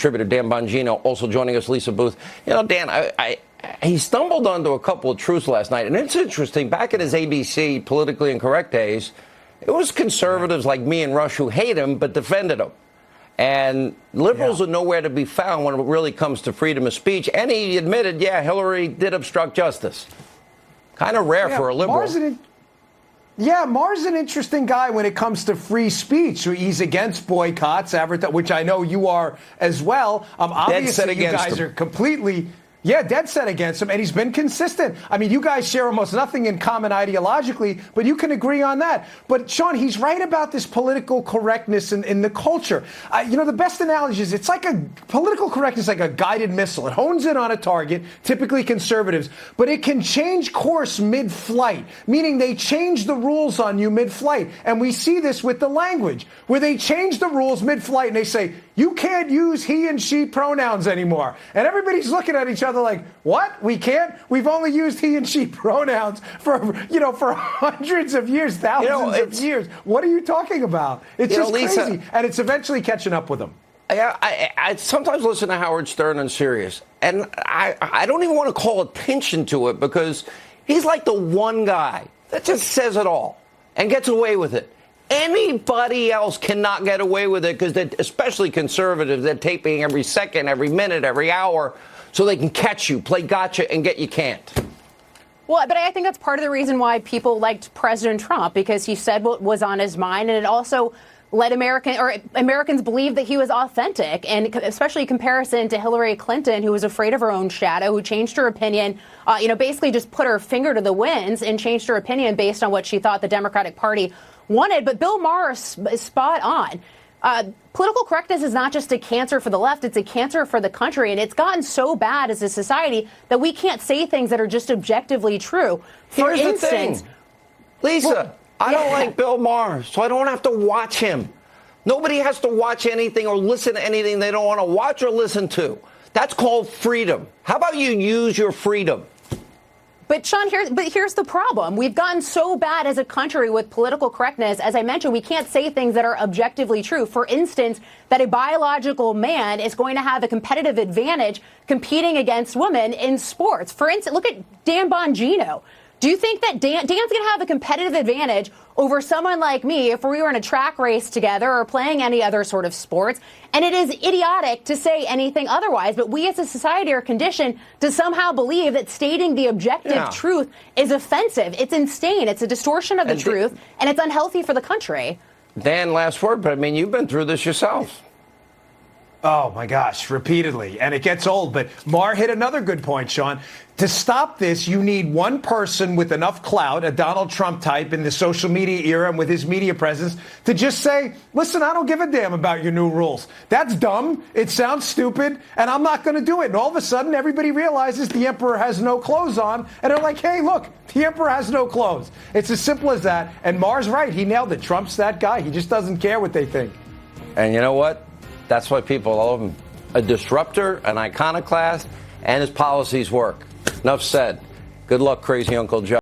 contributor Dan Bongino also joining us, Lisa Booth. You know, Dan, he stumbled onto a couple of truths last night, and it's interesting. Back in his ABC politically incorrect days, it was conservatives like me and Rush who hate him but defended him. And liberals are nowhere to be found when it really comes to freedom of speech. And he admitted, Hillary did obstruct justice. Kind of rare for a liberal. Maher's an interesting guy when it comes to free speech. He's against boycotts, which I know you are as well. Obviously, you guys are completely... dead set against him, and he's been consistent. I mean, you guys share almost nothing in common ideologically, but you can agree on that. But, Sean, he's right about this political correctness in the culture. The best analogy is it's like political correctness like a guided missile. It hones in on a target, typically conservatives, but it can change course mid-flight, meaning they change the rules on you mid-flight. And we see this with the language, where they change the rules mid-flight and they say, you can't use he and she pronouns anymore. And everybody's looking at each other like, what? We can't? We've only used he and she pronouns for hundreds of years, thousands of years. What are you talking about? It's just Lisa, crazy. And it's eventually catching up with them. I sometimes listen to Howard Stern on Sirius, and I don't even want to call attention to it because he's like the one guy that just says it all and gets away with it. Anybody else cannot get away with it because especially conservatives, they're taping every second, every minute, every hour so they can catch you, play gotcha, and get you can't. Well, but I think that's part of the reason why people liked President Trump, because he said what was on his mind, and it also let Americans believe that he was authentic, and especially in comparison to Hillary Clinton, who was afraid of her own shadow, who changed her opinion, basically just put her finger to the winds and changed her opinion based on what she thought the Democratic Party wanted. But Bill Maher is spot on. Political correctness is not just a cancer for the left, it's a cancer for the country. And it's gotten so bad as a society that we can't say things that are just objectively true. For instance, Lisa, I don't like Bill Maher, so I don't have to watch him. Nobody has to watch anything or listen to anything they don't want to watch or listen to. That's called freedom. How about you use your freedom? But, Sean, here's the problem. We've gotten so bad as a country with political correctness. As I mentioned, we can't say things that are objectively true. For instance, that a biological man is going to have a competitive advantage competing against women in sports. For instance, look at Dan Bongino. Do you think that Dan's going to have a competitive advantage over someone like me if we were in a track race together or playing any other sort of sports? And it is idiotic to say anything otherwise. But we as a society are conditioned to somehow believe that stating the objective truth is offensive. It's insane. It's a distortion of the truth, and it's unhealthy for the country. Dan, last word, but I mean, you've been through this yourself. Oh, my gosh, repeatedly. And it gets old. But Maher hit another good point, Sean. To stop this, you need one person with enough clout, a Donald Trump type in the social media era and with his media presence, to just say, listen, I don't give a damn about your new rules. That's dumb. It sounds stupid, and I'm not going to do it. And all of a sudden, everybody realizes the emperor has no clothes on, and they're like, hey, look, the emperor has no clothes. It's as simple as that. And Maher's right. He nailed it. Trump's that guy. He just doesn't care what they think. And you know what? That's why people love him. A disruptor, an iconoclast, and his policies work. Enough said. Good luck, crazy Uncle Joe.